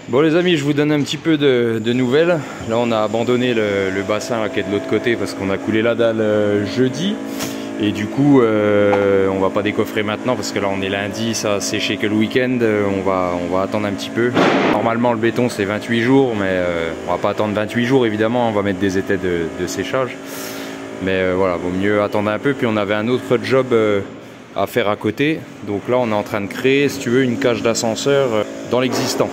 Bon les amis, je vous donne un petit peu de nouvelles. Là on a abandonné le bassin là, qui est de l'autre côté parce qu'on a coulé la dalle jeudi. Et du coup on va pas décoffrer maintenant parce que là on est lundi, ça a séché que le week-end. On va attendre un petit peu. Normalement le béton c'est 28 jours, mais on va pas attendre 28 jours évidemment, on va mettre des étais de séchage. Mais voilà, vaut mieux attendre un peu. Puis on avait un autre job à faire à côté. Donc là on est en train de créer, si tu veux, une cage d'ascenseur dans l'existant.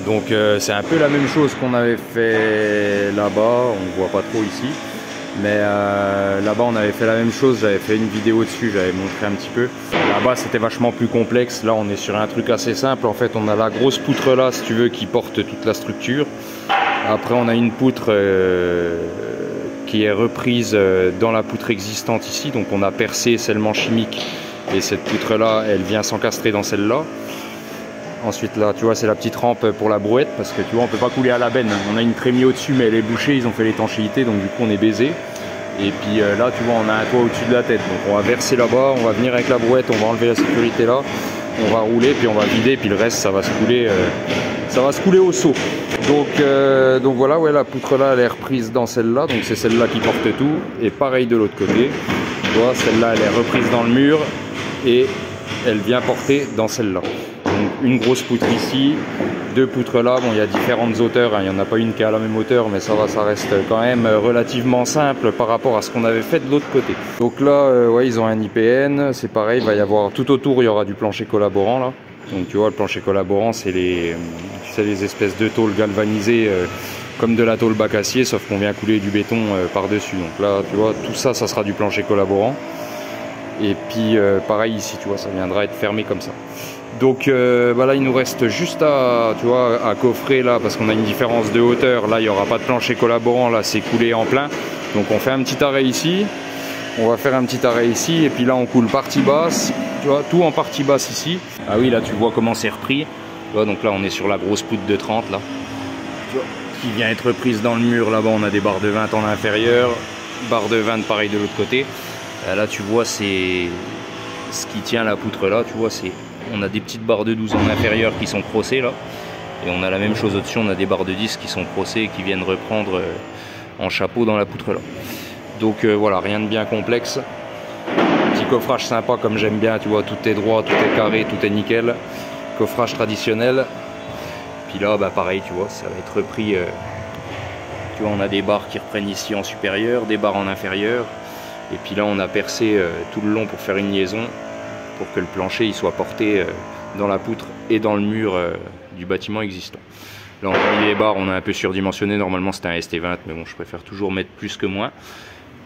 Donc c'est un peu la même chose qu'on avait fait là-bas, on ne voit pas trop ici. Mais là-bas on avait fait la même chose, j'avais fait une vidéo dessus, j'avais montré un petit peu. Là-bas c'était vachement plus complexe, là on est sur un truc assez simple. En fait on a la grosse poutre là, si tu veux, qui porte toute la structure. Après on a une poutre qui est reprise dans la poutre existante ici. Donc on a percé scellement chimique et cette poutre là elle vient s'encastrer dans celle-là. Ensuite là tu vois c'est la petite rampe pour la brouette parce que tu vois on peut pas couler à la benne. On a une trémie au-dessus mais elle est bouchée, ils ont fait l'étanchéité donc du coup on est baisé. Et puis là tu vois on a un toit au-dessus de la tête. Donc on va verser là-bas, on va venir avec la brouette, on va enlever la sécurité là, on va rouler puis on va vider puis le reste ça va se couler au seau. Donc voilà, ouais, la poutre là elle est reprise dans celle-là, donc c'est celle-là qui porte tout. Et pareil de l'autre côté, tu vois celle-là elle est reprise dans le mur et elle vient porter dans celle-là. Donc une grosse poutre ici, deux poutres là, bon il y a différentes hauteurs, hein. Il n'y en a pas une qui est à la même hauteur, mais ça va, ça reste quand même relativement simple par rapport à ce qu'on avait fait de l'autre côté. Donc là, ouais, ils ont un IPN, c'est pareil, il va y avoir tout autour, il y aura du plancher collaborant là. Donc tu vois le plancher collaborant c'est les espèces de tôles galvanisées comme de la tôle bac acier, sauf qu'on vient couler du béton par-dessus. Donc là tu vois tout ça, ça sera du plancher collaborant. Et puis pareil ici, tu vois, ça viendra être fermé comme ça. Donc bah là il nous reste juste à coffrer là parce qu'on a une différence de hauteur. Là il n'y aura pas de plancher collaborant, là c'est coulé en plein. Donc on fait un petit arrêt ici, on va faire un petit arrêt ici et puis là on coule partie basse, tu vois, tout en partie basse ici. Ah oui là tu vois comment c'est repris. Tu vois, donc là on est sur la grosse poutre de 30 là, tu vois, qui vient être reprise dans le mur. Là-bas on a des barres de 20 en inférieur, barres de 20 pareil de l'autre côté. Là tu vois c'est ce qui tient la poutre là, tu vois, c'est on a des petites barres de 12 en inférieur qui sont crossées là, et on a la même chose au-dessus, on a des barres de 10 qui sont crossées et qui viennent reprendre en chapeau dans la poutre là. Donc voilà, rien de bien complexe, petit coffrage sympa comme j'aime bien, tu vois, tout est droit, tout est carré, tout est nickel, coffrage traditionnel. Puis là bah pareil, tu vois, ça va être repris, tu vois, on a des barres qui reprennent ici en supérieur, des barres en inférieur. Et puis là on a percé tout le long pour faire une liaison, pour que le plancher il soit porté dans la poutre et dans le mur du bâtiment existant. Là on a mis les barres, on a un peu surdimensionné, normalement c'était un ST20, mais bon je préfère toujours mettre plus que moins.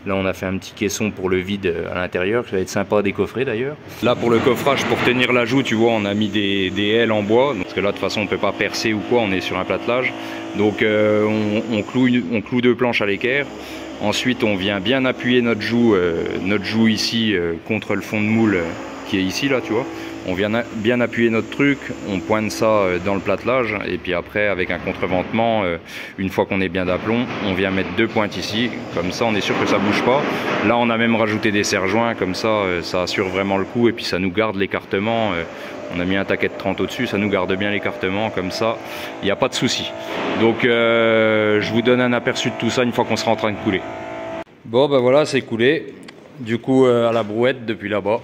Là on a fait un petit caisson pour le vide à l'intérieur, ça va être sympa à décoffrer d'ailleurs. Là pour le coffrage, pour tenir l'ajout, tu vois on a mis des ailes en bois, parce que là de toute façon on ne peut pas percer ou quoi, on est sur un platelage. Donc on cloue deux planches à l'équerre. Ensuite on vient bien appuyer notre joue ici contre le fond de moule qui est ici là, tu vois. On vient bien appuyer notre truc, on pointe ça dans le platelage et puis après avec un contreventement, une fois qu'on est bien d'aplomb, on vient mettre deux pointes ici, comme ça on est sûr que ça bouge pas. Là on a même rajouté des serre-joints, comme ça ça assure vraiment le coup et puis ça nous garde l'écartement. On a mis un taquet de 30 au-dessus, ça nous garde bien l'écartement, comme ça il n'y a pas de souci. Donc je vous donne un aperçu de tout ça une fois qu'on sera en train de couler. Bon ben voilà, c'est coulé, du coup à la brouette depuis là-bas.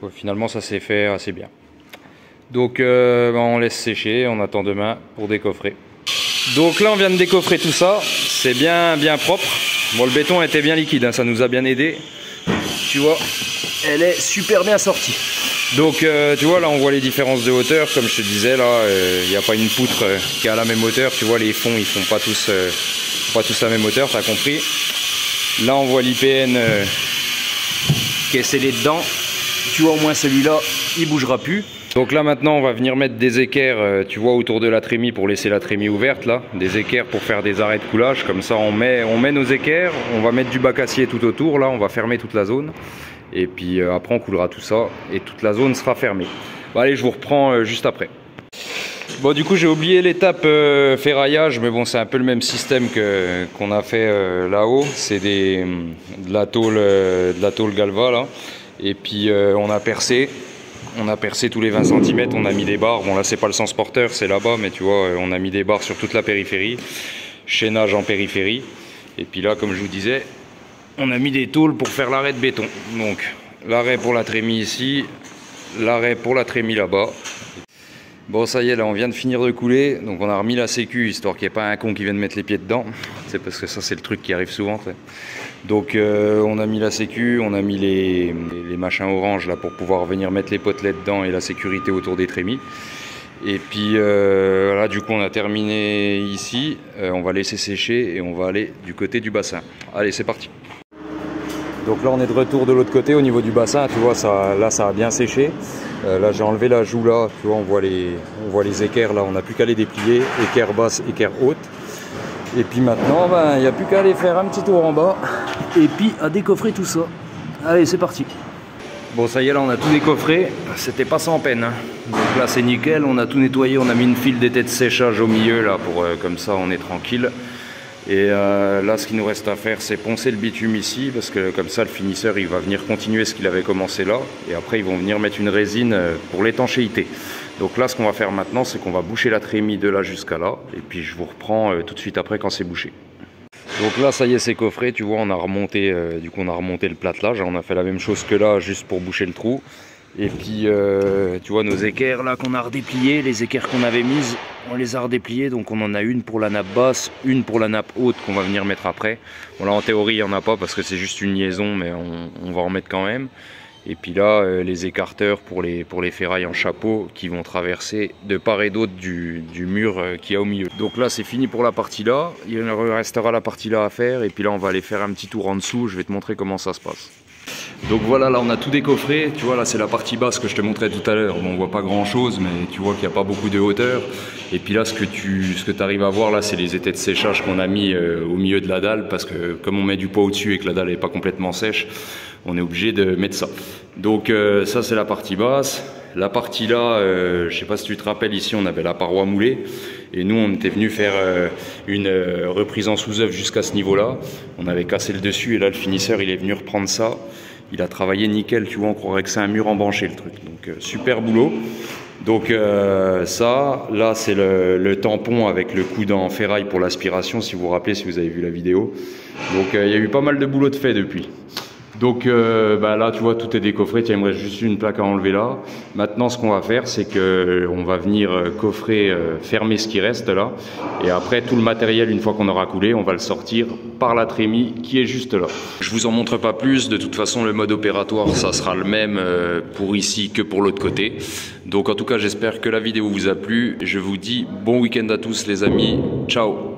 Bon, finalement ça s'est fait assez bien. Donc ben, on laisse sécher, on attend demain pour décoffrer. Donc là on vient de décoffrer tout ça, c'est bien propre. Bon le béton était bien liquide, hein, ça nous a bien aidé. Tu vois, elle est super bien sortie. Donc tu vois là on voit les différences de hauteur, comme je te disais là, il n'y a pas une poutre qui est à la même hauteur, tu vois les fonds ils font pas tous la même hauteur, t'as compris. Là on voit l'IPN qui est scellé dedans, tu vois au moins celui-là il bougera plus. Donc là maintenant on va venir mettre des équerres, tu vois autour de la trémie pour laisser la trémie ouverte là, des équerres pour faire des arrêts de coulage, comme ça on met nos équerres, on va mettre du bac acier tout autour là, on va fermer toute la zone. Et puis après on coulera tout ça et toute la zone sera fermée. Bon, allez je vous reprends juste après. Bon du coup j'ai oublié l'étape ferraillage, mais bon c'est un peu le même système qu'on a fait là-haut. C'est de la tôle galva là. Et puis on a percé On a percé tous les 20 cm, on a mis des barres. Bon là c'est pas le sens porteur, c'est là-bas, mais tu vois, on a mis des barres sur toute la périphérie. Chaînage en périphérie. Et puis là, comme je vous disais, on a mis des tôles pour faire l'arrêt de béton. Donc l'arrêt pour la trémie ici, l'arrêt pour la trémie là-bas. Bon ça y est, là on vient de finir de couler, donc on a remis la sécu histoire qu'il n'y ait pas un con qui vienne mettre les pieds dedans. C'est parce que ça c'est le truc qui arrive souvent. T'sais. Donc on a mis la sécu, on a mis les machins orange là pour pouvoir venir mettre les potelets dedans et la sécurité autour des trémies. Et puis voilà, du coup on a terminé ici, on va laisser sécher et on va aller du côté du bassin. Allez, c'est parti. Donc là on est de retour de l'autre côté au niveau du bassin, tu vois, là ça a bien séché. Là j'ai enlevé la joue là, tu vois, on voit les équerres là, on n'a plus qu'à les déplier, équerre basse, équerre haute. Et puis maintenant, il n'y a plus qu'à aller faire un petit tour en bas et puis à décoffrer tout ça. Allez, c'est parti. Bon ça y est, là on a tout décoffré, c'était pas sans peine. Hein. Donc là c'est nickel, on a tout nettoyé, on a mis une file d'été de séchage au milieu là pour comme ça on est tranquille. Et là ce qu'il nous reste à faire c'est poncer le bitume ici parce que comme ça le finisseur il va venir continuer ce qu'il avait commencé là et après ils vont venir mettre une résine pour l'étanchéité. Donc là ce qu'on va faire maintenant c'est qu'on va boucher la trémie de là jusqu'à là et puis je vous reprends tout de suite après quand c'est bouché. Donc là ça y est c'est coffré, tu vois on a remonté du coup on a remonté le platelage, on a fait la même chose que là juste pour boucher le trou. Et puis tu vois nos équerres là qu'on a redépliées, les équerres qu'on avait mises, on les a redépliées, donc on en a une pour la nappe basse, une pour la nappe haute qu'on va venir mettre après. Bon là en théorie il n'y en a pas parce que c'est juste une liaison mais on va en mettre quand même. Et puis là les écarteurs pour les ferrailles en chapeau qui vont traverser de part et d'autre du mur qu'il y a au milieu. Donc là c'est fini pour la partie là, il restera la partie là à faire et puis là on va aller faire un petit tour en dessous, je vais te montrer comment ça se passe. Donc voilà, là on a tout décoffré, tu vois là c'est la partie basse que je te montrais tout à l'heure, bon, on voit pas grand chose mais tu vois qu'il n'y a pas beaucoup de hauteur. Et puis là ce que tu arrives à voir là c'est les étais de séchage qu'on a mis au milieu de la dalle parce que comme on met du poids au-dessus et que la dalle n'est pas complètement sèche, on est obligé de mettre ça. Donc ça c'est la partie basse. La partie là, je sais pas si tu te rappelles, ici on avait la paroi moulée et nous on était venu faire une reprise en sous-œuvre jusqu'à ce niveau là. On avait cassé le dessus et là le finisseur il est venu reprendre ça. Il a travaillé nickel, tu vois, on croirait que c'est un mur embranché le truc. Donc super boulot. Donc ça, là c'est le tampon avec le coude en ferraille pour l'aspiration, si vous vous rappelez, si vous avez vu la vidéo. Donc il y a eu pas mal de boulot de fait depuis. Donc là tu vois tout est décoffré, il me reste juste une plaque à enlever là. Maintenant ce qu'on va faire c'est que on va venir coffrer, fermer ce qui reste là. Et après tout le matériel une fois qu'on aura coulé, on va le sortir par la trémie qui est juste là. Je vous en montre pas plus, de toute façon le mode opératoire ça sera le même pour ici que pour l'autre côté. Donc en tout cas j'espère que la vidéo vous a plu. Je vous dis bon week-end à tous les amis, ciao.